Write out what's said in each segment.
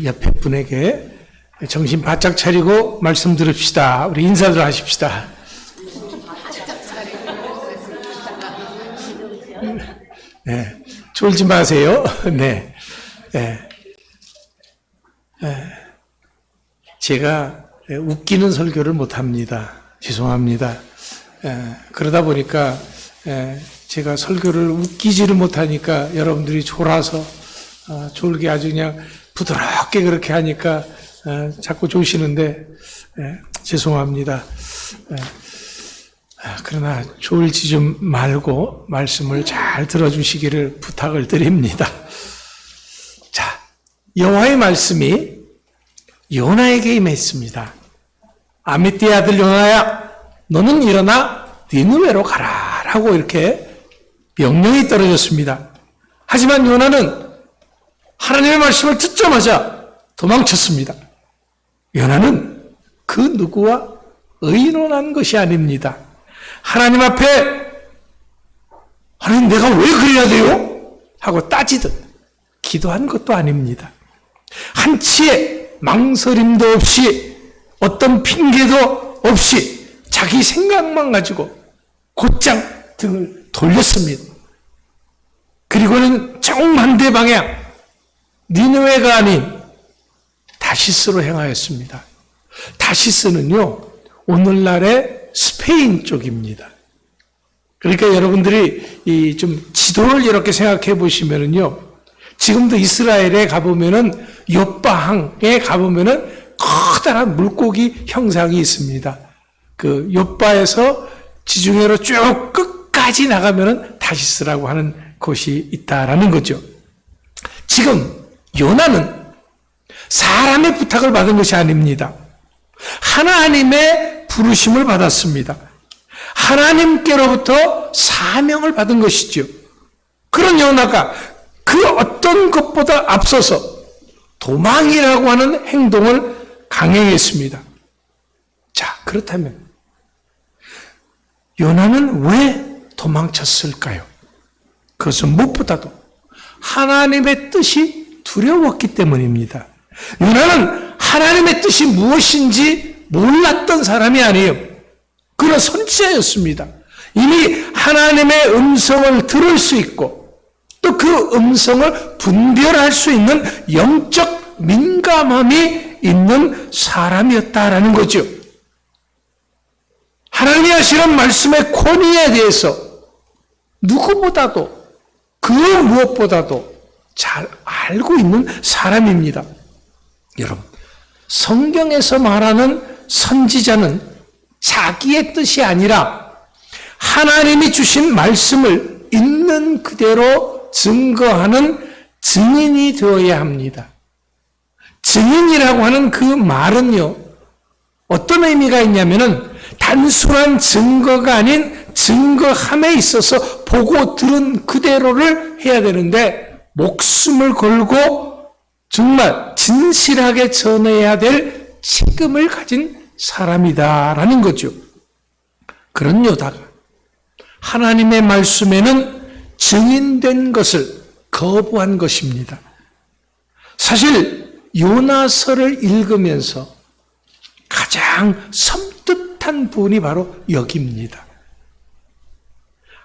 옆에 분에게 정신 바짝 차리고 말씀 들읍시다. 우리 인사들 하십시다. 네, 졸지 마세요. 네. 제가 웃기는 설교를 못합니다. 죄송합니다. 그러다 보니까 제가 설교를 웃기지를 못하니까 여러분들이 졸아서 졸게 아주 그냥 부드럽게 그렇게 하니까 자꾸 조시는데 죄송합니다. 그러나 졸지 좀 말고 말씀을 잘 들어주시기를 부탁을 드립니다. 자, 여호와의 말씀이 요나에게 임했습니다. 아미띠의 아들 요나야, 너는 일어나 니느웨로 가라 라고 이렇게 명령이 떨어졌습니다. 하지만 요나는 하나님의 말씀을 듣자마자 도망쳤습니다. 요나는 그 누구와 의논한 것이 아닙니다. 하나님 앞에 하나님 내가 왜 그래야 돼요? 하고 따지듯 기도한 것도 아닙니다. 한치의 망설임도 없이 어떤 핑계도 없이 자기 생각만 가지고 곧장 등을 돌렸습니다. 그리고는 정반대 방향 니느웨가 아닌 다시스로 행하였습니다. 다시스는요 오늘날의 스페인 쪽입니다. 그러니까 여러분들이 좀 지도를 이렇게 생각해 보시면은요, 지금도 이스라엘에 가보면은 욥바항에 가보면은 커다란 물고기 형상이 있습니다. 그 욥바에서 지중해로 쭉 끝까지 나가면은 다시스라고 하는 곳이 있다라는 거죠. 지금 요나는 사람의 부탁을 받은 것이 아닙니다. 하나님의 부르심을 받았습니다. 하나님께로부터 사명을 받은 것이죠. 그런 요나가 그 어떤 것보다 앞서서 도망이라고 하는 행동을 강행했습니다. 자, 그렇다면 요나는 왜 도망쳤을까요? 그것은 무엇보다도 하나님의 뜻이 두려웠기 때문입니다. 요나는 하나님의 뜻이 무엇인지 몰랐던 사람이 아니에요. 그는 선지자였습니다. 이미 하나님의 음성을 들을 수 있고 또 그 음성을 분별할 수 있는 영적 민감함이 있는 사람이었다라는 거죠. 하나님이 하시는 말씀의 권위에 대해서 누구보다도 그 무엇보다도 잘 알고 있는 사람입니다. 여러분, 성경에서 말하는 선지자는 자기의 뜻이 아니라 하나님이 주신 말씀을 있는 그대로 증거하는 증인이 되어야 합니다. 증인이라고 하는 그 말은요, 어떤 의미가 있냐면은 단순한 증거가 아닌 증거함에 있어서 보고 들은 그대로를 해야 되는데 목숨을 걸고 정말 진실하게 전해야 될 책임을 가진 사람이다라는 거죠. 그런 요다가 하나님의 말씀에는 증인된 것을 거부한 것입니다. 사실 요나서를 읽으면서 가장 섬뜩한 부분이 바로 여기입니다.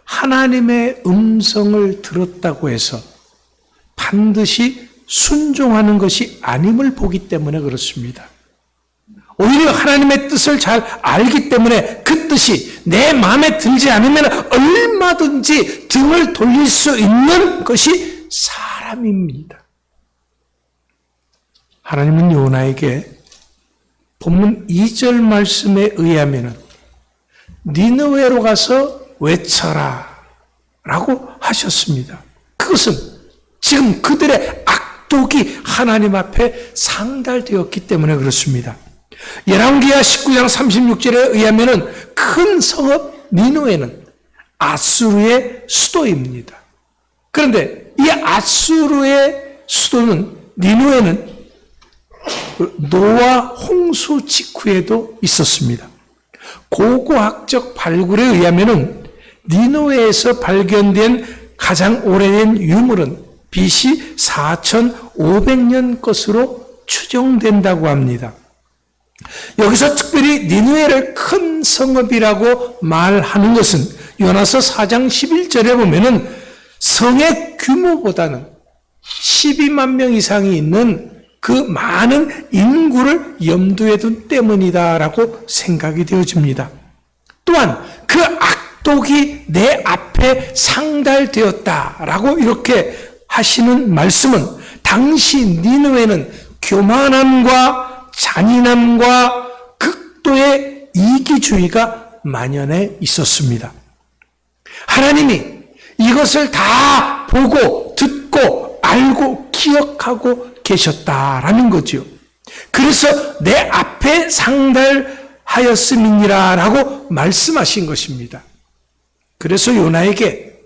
하나님의 음성을 들었다고 해서 반드시 순종하는 것이 아님을 보기 때문에 그렇습니다. 오히려 하나님의 뜻을 잘 알기 때문에 그 뜻이 내 마음에 들지 않으면 얼마든지 등을 돌릴 수 있는 것이 사람입니다. 하나님은 요나에게 본문 2절 말씀에 의하면 니느웨로 가서 외쳐라 라고 하셨습니다. 그것은 지금 그들의 악독이 하나님 앞에 상달되었기 때문에 그렇습니다. 열왕기하 19장 36절에 의하면 큰 성읍 니느웨는 아수르의 수도입니다. 그런데 이 아수르의 수도는 니느웨는 노아 홍수 직후에도 있었습니다. 고고학적 발굴에 의하면 니느웨에서 발견된 가장 오래된 유물은 BC 4500년 것으로 추정된다고 합니다. 여기서 특별히 니느웨를 큰 성읍이라고 말하는 것은 요나서 4장 11절에 보면은 성의 규모보다는 12만 명 이상이 있는 그 많은 인구를 염두에 둔 때문이다라고 생각이 되어집니다. 또한 그 악독이 내 앞에 상달되었다라고 이렇게 하시는 말씀은 당시 니느웨는 교만함과 잔인함과 극도의 이기주의가 만연해 있었습니다. 하나님이 이것을 다 보고 듣고 알고 기억하고 계셨다라는 거죠. 그래서 내 앞에 상달하였음이니라라고 말씀하신 것입니다. 그래서 요나에게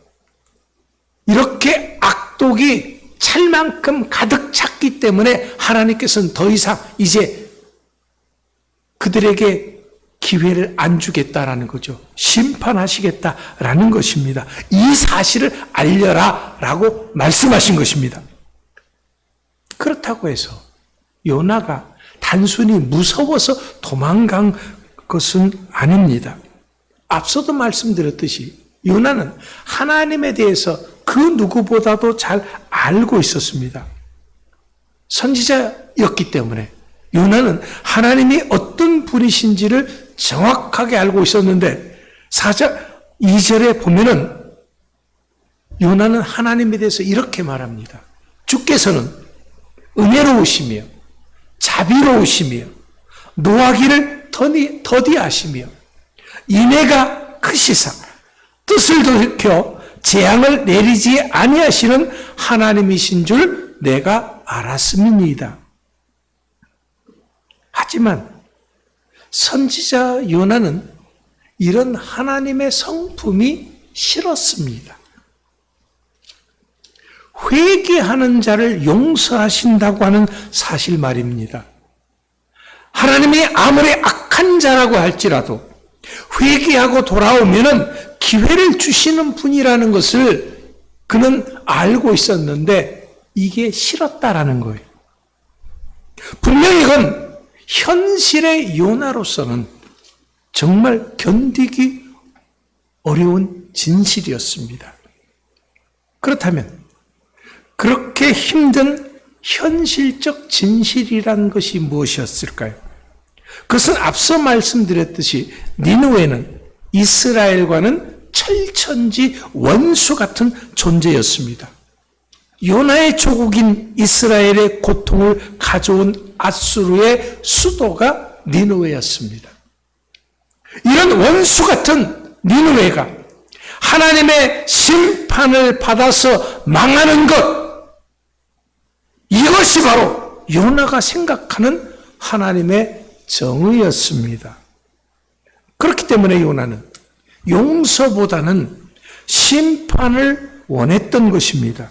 이렇게 악독이 찰 만큼 가득 찼기 때문에 하나님께서는 더 이상 이제 그들에게 기회를 안 주겠다라는 거죠. 심판하시겠다라는 것입니다. 이 사실을 알려라 라고 말씀하신 것입니다. 그렇다고 해서 요나가 단순히 무서워서 도망간 것은 아닙니다. 앞서도 말씀드렸듯이 요나는 하나님에 대해서 그 누구보다도 잘 알고 있었습니다. 선지자였기 때문에 요나는 하나님이 어떤 분이신지를 정확하게 알고 있었는데 4장 2절에 보면은 요나는 하나님에 대해서 이렇게 말합니다. 주께서는 은혜로우시며 자비로우시며 노하기를 더디하시며 인애가 크시사 뜻을 돌이켜 재앙을 내리지 아니하시는 하나님이신 줄 내가 알았음이니이다. 하지만 선지자 요나는 이런 하나님의 성품이 싫었습니다. 회개하는 자를 용서하신다고 하는 사실 말입니다. 하나님이 아무리 악한 자라고 할지라도 회개하고 돌아오면은 기회를 주시는 분이라는 것을 그는 알고 있었는데 이게 싫었다라는 거예요. 분명히 이건 현실의 요나로서는 정말 견디기 어려운 진실이었습니다. 그렇다면 그렇게 힘든 현실적 진실이란 것이 무엇이었을까요? 그것은 앞서 말씀드렸듯이 니느웨는 이스라엘과는 철천지 원수 같은 존재였습니다. 요나의 조국인 이스라엘의 고통을 가져온 아수르의 수도가 니느웨였습니다. 이런 원수 같은 니느웨가 하나님의 심판을 받아서 망하는 것, 이것이 바로 요나가 생각하는 하나님의 정의였습니다. 그렇기 때문에 요나는 용서보다는 심판을 원했던 것입니다.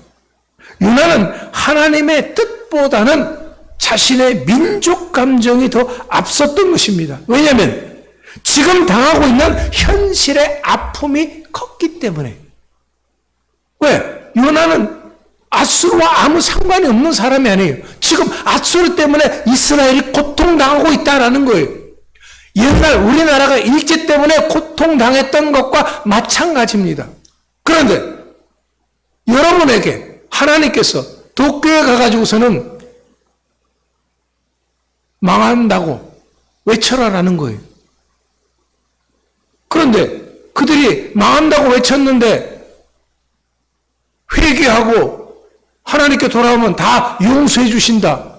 요나는 하나님의 뜻보다는 자신의 민족 감정이 더 앞섰던 것입니다. 왜냐하면 지금 당하고 있는 현실의 아픔이 컸기 때문에. 왜? 요나는 아수르와 아무 상관이 없는 사람이 아니에요. 지금 아수르 때문에 이스라엘이 고통당하고 있다는 거예요. 옛날 우리나라가 일제 때문에 고통당했던 것과 마찬가지입니다. 그런데 여러분에게 하나님께서 도쿄에 가가지고서는 망한다고 외쳐라라는 거예요. 그런데 그들이 망한다고 외쳤는데 회개하고 하나님께 돌아오면 다 용서해 주신다.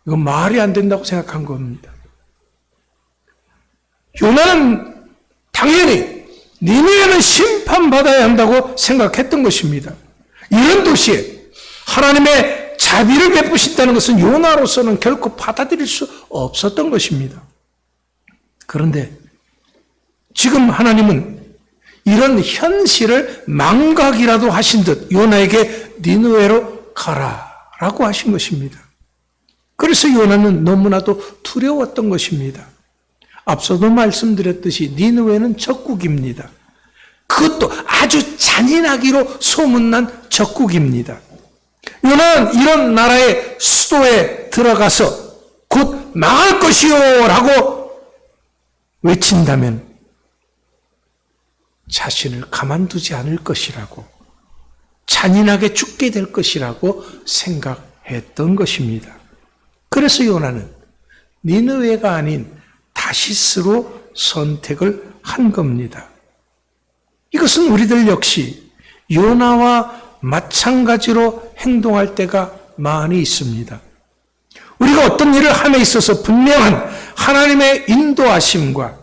이건 말이 안 된다고 생각한 겁니다. 요나는 당연히 니느웨는 심판받아야 한다고 생각했던 것입니다. 이런 도시에 하나님의 자비를 베푸신다는 것은 요나로서는 결코 받아들일 수 없었던 것입니다. 그런데 지금 하나님은 이런 현실을 망각이라도 하신 듯 요나에게 니느웨로 가라라고 하신 것입니다. 그래서 요나는 너무나도 두려웠던 것입니다. 앞서도 말씀드렸듯이 니느웨는 적국입니다. 그것도 아주 잔인하기로 소문난 적국입니다. 요나는 이런 나라의 수도에 들어가서 곧 망할 것이요 라고 외친다면 자신을 가만두지 않을 것이라고, 잔인하게 죽게 될 것이라고 생각했던 것입니다. 그래서 요나는 니느웨가 아닌 다시스로 선택을 한 겁니다. 이것은 우리들 역시 요나와 마찬가지로 행동할 때가 많이 있습니다. 우리가 어떤 일을 함에 있어서 분명한 하나님의 인도하심과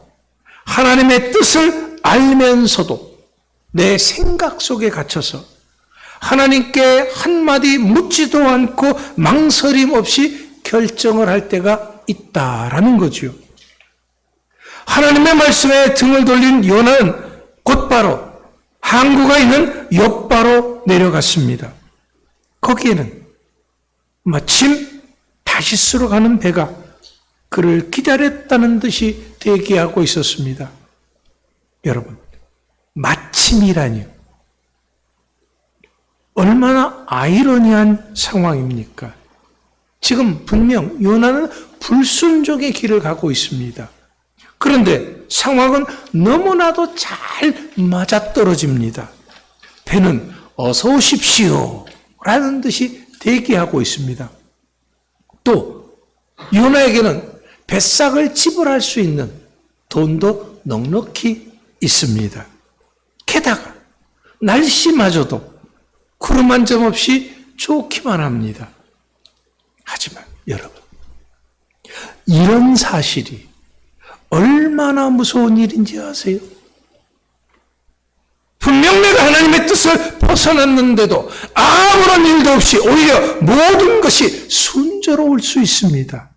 하나님의 뜻을 알면서도 내 생각 속에 갇혀서 하나님께 한마디 묻지도 않고 망설임 없이 결정을 할 때가 있다라는 거지요. 하나님의 말씀에 등을 돌린 요나는 곧바로 항구가 있는 욥바로 내려갔습니다. 거기에는 마침 다시스로 가는 배가 그를 기다렸다는 듯이 대기하고 있었습니다. 여러분, 마침이라니요. 얼마나 아이러니한 상황입니까? 지금 분명 요나는 불순종의 길을 가고 있습니다. 그런데 상황은 너무나도 잘 맞아떨어집니다. 배는 어서 오십시오 라는 듯이 대기하고 있습니다. 또 요나에게는 뱃삭을 지불할 수 있는 돈도 넉넉히 있습니다. 게다가 날씨마저도 구름 한 점 없이 좋기만 합니다. 하지만 여러분, 이런 사실이 얼마나 무서운 일인지 아세요? 분명 내가 하나님의 뜻을 벗어났는데도 아무런 일도 없이 오히려 모든 것이 순조로울 수 있습니다.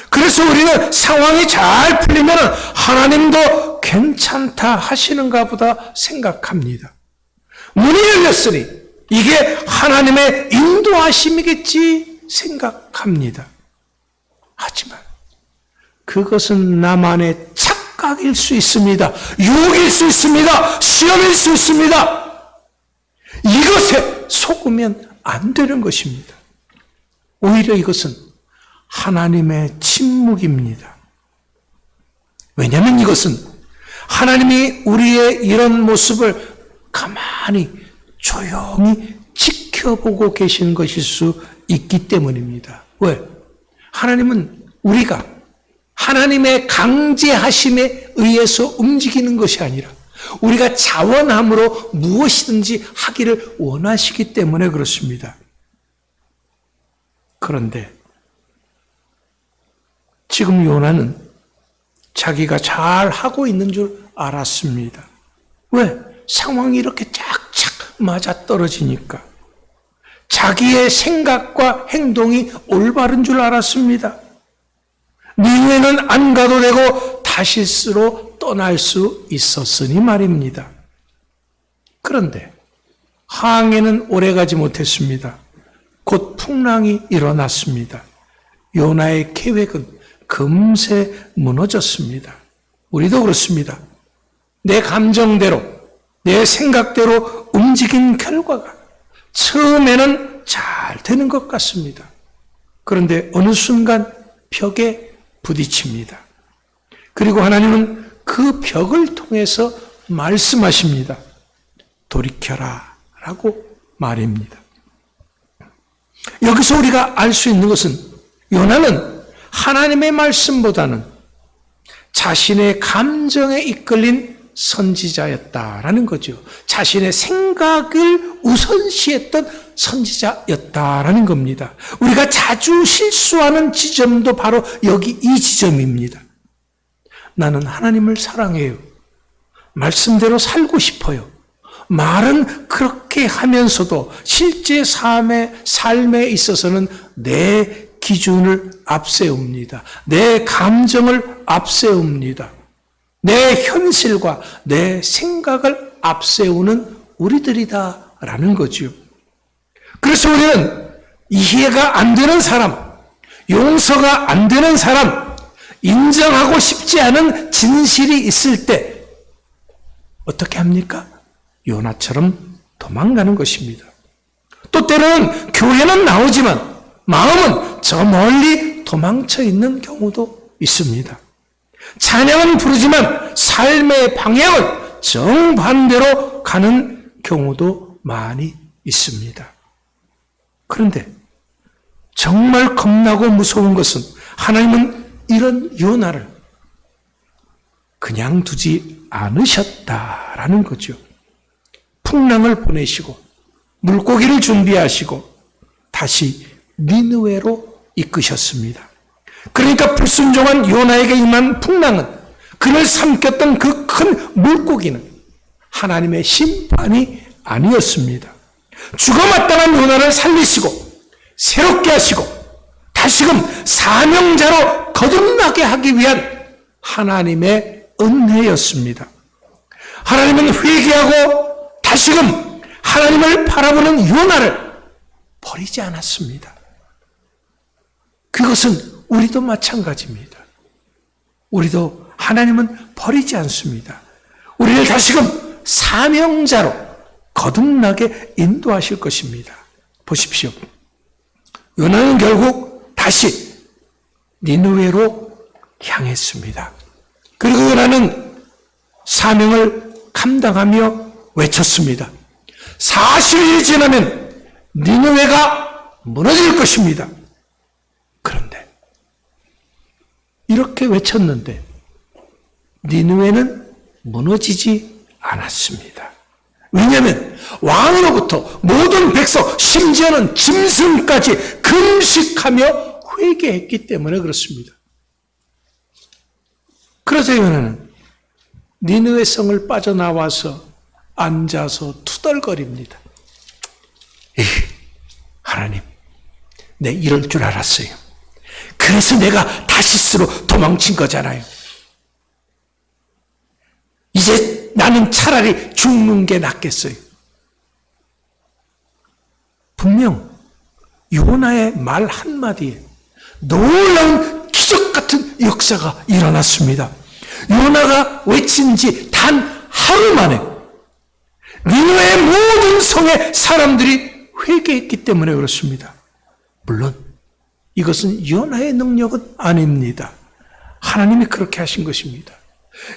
그래서 우리는 상황이 잘 풀리면 하나님도 괜찮다 하시는가 보다 생각합니다. 문이 열렸으니 이게 하나님의 인도하심이겠지 생각합니다. 하지만 그것은 나만의 착각일 수 있습니다. 유혹일 수 있습니다. 시험일 수 있습니다. 이것에 속으면 안 되는 것입니다. 오히려 이것은 하나님의 침묵입니다. 왜냐하면 이것은 하나님이 우리의 이런 모습을 가만히 조용히 지켜보고 계신 것일 수 있기 때문입니다. 왜? 하나님은 우리가 하나님의 강제하심에 의해서 움직이는 것이 아니라 우리가 자원함으로 무엇이든지 하기를 원하시기 때문에 그렇습니다. 그런데 지금 요나는 자기가 잘 하고 있는 줄 알았습니다. 왜? 상황이 이렇게 쫙쫙 맞아떨어지니까. 자기의 생각과 행동이 올바른 줄 알았습니다. 니느웨는 안 가도 되고 다시스로 떠날 수 있었으니 말입니다. 그런데 항해는 오래가지 못했습니다. 곧 풍랑이 일어났습니다. 요나의 계획은 금세 무너졌습니다. 우리도 그렇습니다. 내 감정대로, 내 생각대로 움직인 결과가 처음에는 잘 되는 것 같습니다. 그런데 어느 순간 벽에 부딪힙니다. 그리고 하나님은 그 벽을 통해서 말씀하십니다. 돌이켜라 라고 말입니다. 여기서 우리가 알 수 있는 것은 요나는 하나님의 말씀보다는 자신의 감정에 이끌린 선지자였다라는 거죠. 자신의 생각을 우선시했던 선지자였다라는 겁니다. 우리가 자주 실수하는 지점도 바로 여기 이 지점입니다. 나는 하나님을 사랑해요. 말씀대로 살고 싶어요. 말은 그렇게 하면서도 실제 삶에 있어서는 내 기준을 앞세웁니다. 내 감정을 앞세웁니다. 내 현실과 내 생각을 앞세우는 우리들이다라는 거죠. 그래서 우리는 이해가 안 되는 사람, 용서가 안 되는 사람, 인정하고 싶지 않은 진실이 있을 때 어떻게 합니까? 요나처럼 도망가는 것입니다. 또 때로는 교회는 나오지만 마음은 저 멀리 도망쳐 있는 경우도 있습니다. 찬양은 부르지만 삶의 방향은 정반대로 가는 경우도 많이 있습니다. 그런데 정말 겁나고 무서운 것은 하나님은 이런 요나를 그냥 두지 않으셨다라는 거죠. 풍랑을 보내시고 물고기를 준비하시고 다시 니느웨로 이끄셨습니다. 그러니까 불순종한 요나에게 임한 풍랑은 그를 삼켰던 그 큰 물고기는 하나님의 심판이 아니었습니다. 죽어마땅한 요나를 살리시고 새롭게 하시고 다시금 사명자로 거듭나게 하기 위한 하나님의 은혜였습니다. 하나님은 회개하고 다시금 하나님을 바라보는 요나를 버리지 않았습니다. 그것은 우리도 마찬가지입니다. 우리도 하나님은 버리지 않습니다. 우리를 다시금 사명자로 거듭나게 인도하실 것입니다. 보십시오. 요나는 결국 다시 니느웨로 향했습니다. 그리고 요나는 사명을 감당하며 외쳤습니다. 40일이 지나면 니느웨가 무너질 것입니다. 그런데 이렇게 외쳤는데 니느웨는 무너지지 않았습니다. 왜냐하면 왕으로부터 모든 백성, 심지어는 짐승까지 금식하며 회개했기 때문에 그렇습니다. 그래서 요나는 니느웨 성을 빠져나와서 앉아서 투덜거립니다. 하나님, 내 이럴 줄 알았어요. 그래서 내가 다시스로 도망친 거잖아요. 이제 나는 차라리 죽는 게 낫겠어요. 분명 요나의 말 한마디에 놀라운 기적 같은 역사가 일어났습니다. 요나가 외친 지 단 하루 만에 니느웨의 모든 성의 사람들이 회개했기 때문에 그렇습니다. 물론 이것은 요나의 능력은 아닙니다. 하나님이 그렇게 하신 것입니다.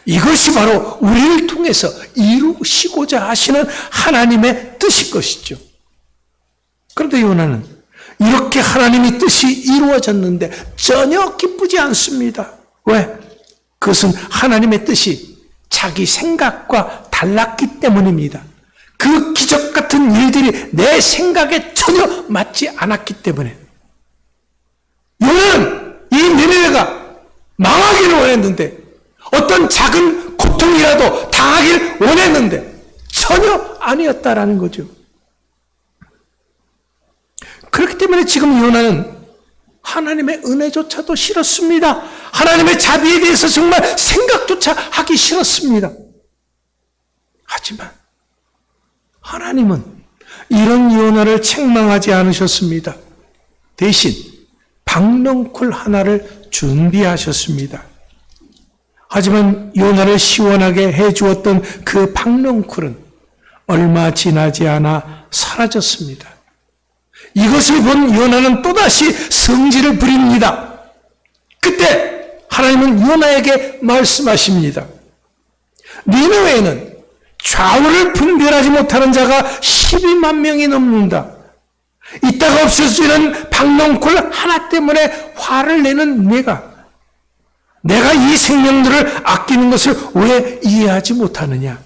이것이 바로 우리를 통해서 이루시고자 하시는 하나님의 뜻일 것이죠. 그런데 요나는 이렇게 하나님의 뜻이 이루어졌는데 전혀 기쁘지 않습니다. 왜? 그것은 하나님의 뜻이 자기 생각과 달랐기 때문입니다. 그 기적 같은 일들이 내 생각에 전혀 맞지 않았기 때문에. 요나는 이 니느웨가 망하기를 원했는데 어떤 작은 고통이라도 당하길 원했는데 전혀 아니었다라는 거죠. 그렇기 때문에 지금 요나는 하나님의 은혜조차도 싫었습니다. 하나님의 자비에 대해서 정말 생각조차 하기 싫었습니다. 하지만 하나님은 이런 요나를 책망하지 않으셨습니다. 대신 박넝쿨 하나를 준비하셨습니다. 하지만 요나를 시원하게 해주었던 그 박넝쿨은 얼마 지나지 않아 사라졌습니다. 이것을 본 요나는 또다시 성질을 부립니다. 그때 하나님은 요나에게 말씀하십니다. 니느웨에는 좌우를 분별하지 못하는 자가 12만 명이 넘는다. 이따가 없어지는 박넝쿨 하나 때문에 화를 내는 내가 이 생명들을 아끼는 것을 왜 이해하지 못하느냐?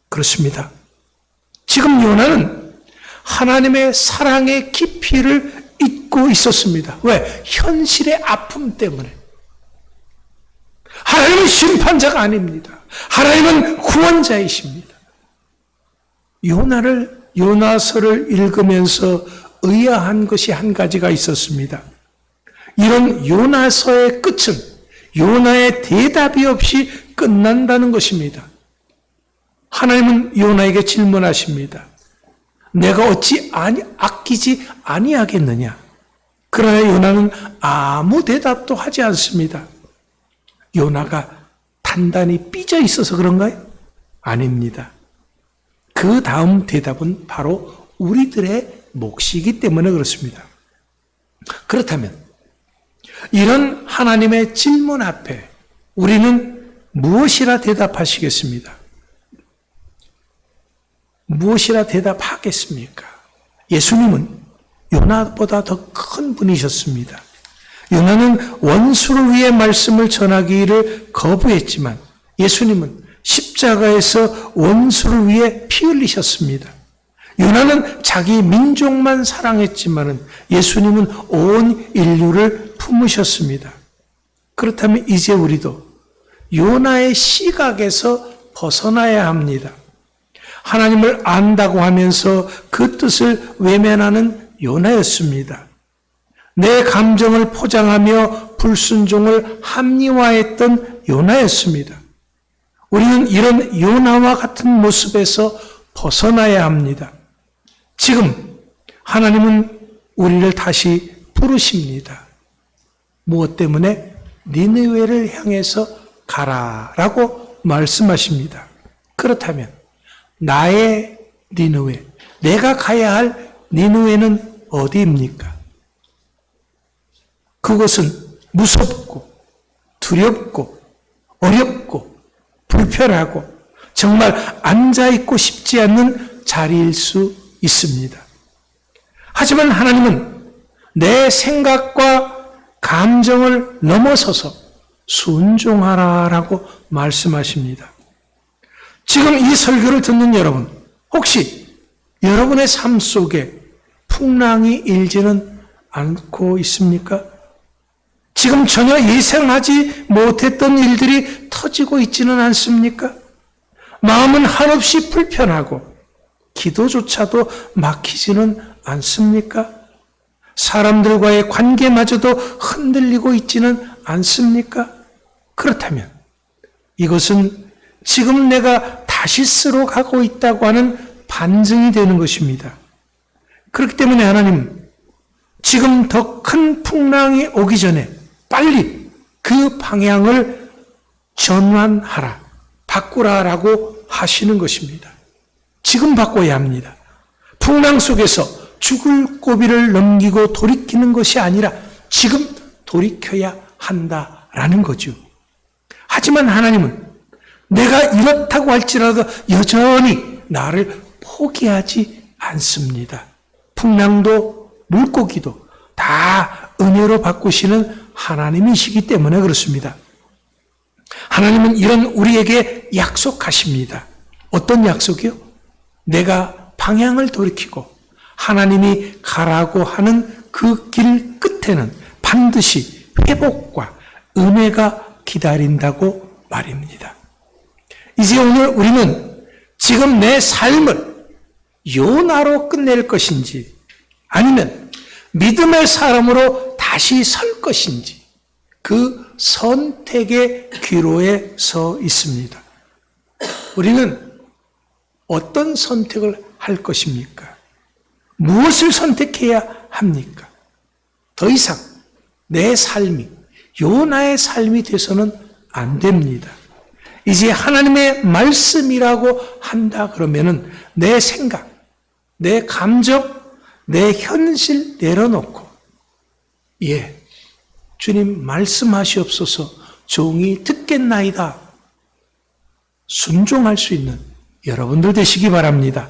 그렇습니다. 지금 요나는 하나님의 사랑의 깊이를 잊고 있었습니다. 왜? 현실의 아픔 때문에. 하나님은 심판자가 아닙니다. 하나님은 구원자이십니다. 요나서를 읽으면서 의아한 것이 한 가지가 있었습니다. 이런 요나서의 끝은 요나의 대답이 없이 끝난다는 것입니다. 하나님은 요나에게 질문하십니다. 내가 어찌 아끼지 아니하겠느냐? 그러나 요나는 아무 대답도 하지 않습니다. 요나가 단단히 삐져 있어서 그런가요? 아닙니다. 그 다음 대답은 바로 우리들의 몫이기 때문에 그렇습니다. 그렇다면 이런 하나님의 질문 앞에 우리는 무엇이라 대답하시겠습니다? 무엇이라 대답하겠습니까? 예수님은 요나보다 더 큰 분이셨습니다. 요나는 원수를 위해 말씀을 전하기를 거부했지만 예수님은 십자가에서 원수를 위해 피 흘리셨습니다. 요나는 자기 민족만 사랑했지만 예수님은 온 인류를 품으셨습니다. 그렇다면 이제 우리도 요나의 시각에서 벗어나야 합니다. 하나님을 안다고 하면서 그 뜻을 외면하는 요나였습니다. 내 감정을 포장하며 불순종을 합리화했던 요나였습니다. 우리는 이런 요나와 같은 모습에서 벗어나야 합니다. 지금 하나님은 우리를 다시 부르십니다. 무엇 때문에? 니느웨를 향해서 가라라고 말씀하십니다. 그렇다면 나의 니느웨, 내가 가야 할 니느웨는 어디입니까? 그것은 무섭고 두렵고 어렵고 불편하고 정말 앉아있고 싶지 않는 자리일 수 있습니다. 하지만 하나님은 내 생각과 감정을 넘어서서 순종하라라고 말씀하십니다. 지금 이 설교를 듣는 여러분, 혹시 여러분의 삶 속에 풍랑이 일지는 않고 있습니까? 지금 전혀 예상하지 못했던 일들이 터지고 있지는 않습니까? 마음은 한없이 불편하고 기도조차도 막히지는 않습니까? 사람들과의 관계마저도 흔들리고 있지는 않습니까? 그렇다면 이것은 지금 내가 다시스로 가고 있다고 하는 반증이 되는 것입니다. 그렇기 때문에 하나님, 지금 더 큰 풍랑이 오기 전에 빨리 그 방향을 전환하라, 바꾸라라고 하시는 것입니다. 지금 바꿔야 합니다. 풍랑 속에서 죽을 고비를 넘기고 돌이키는 것이 아니라 지금 돌이켜야 한다라는 거죠. 하지만 하나님은 내가 이렇다고 할지라도 여전히 나를 포기하지 않습니다. 풍랑도 물고기도 다 은혜로 바꾸시는 하나님이시기 때문에 그렇습니다. 하나님은 이런 우리에게 약속하십니다. 어떤 약속이요? 내가 방향을 돌이키고 하나님이 가라고 하는 그 길 끝에는 반드시 회복과 은혜가 기다린다고 말입니다. 이제 오늘 우리는 지금 내 삶을 요나로 끝낼 것인지 아니면 믿음의 사람으로 다시 설 것인지 그 선택의 기로에 서 있습니다. 우리는 어떤 선택을 할 것입니까? 무엇을 선택해야 합니까? 더 이상 내 삶이 요나의 삶이 돼서는 안 됩니다. 이제 하나님의 말씀이라고 한다 그러면은 내 생각, 내 감정, 내 현실 내려놓고 주님 말씀하시옵소서 종이 듣겠나이다. 순종할 수 있는 여러분들 되시기 바랍니다.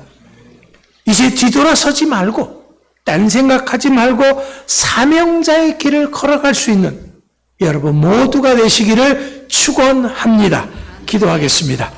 이제 뒤돌아서지 말고 딴 생각하지 말고 사명자의 길을 걸어갈 수 있는 여러분 모두가 되시기를 축원합니다. 기도하겠습니다.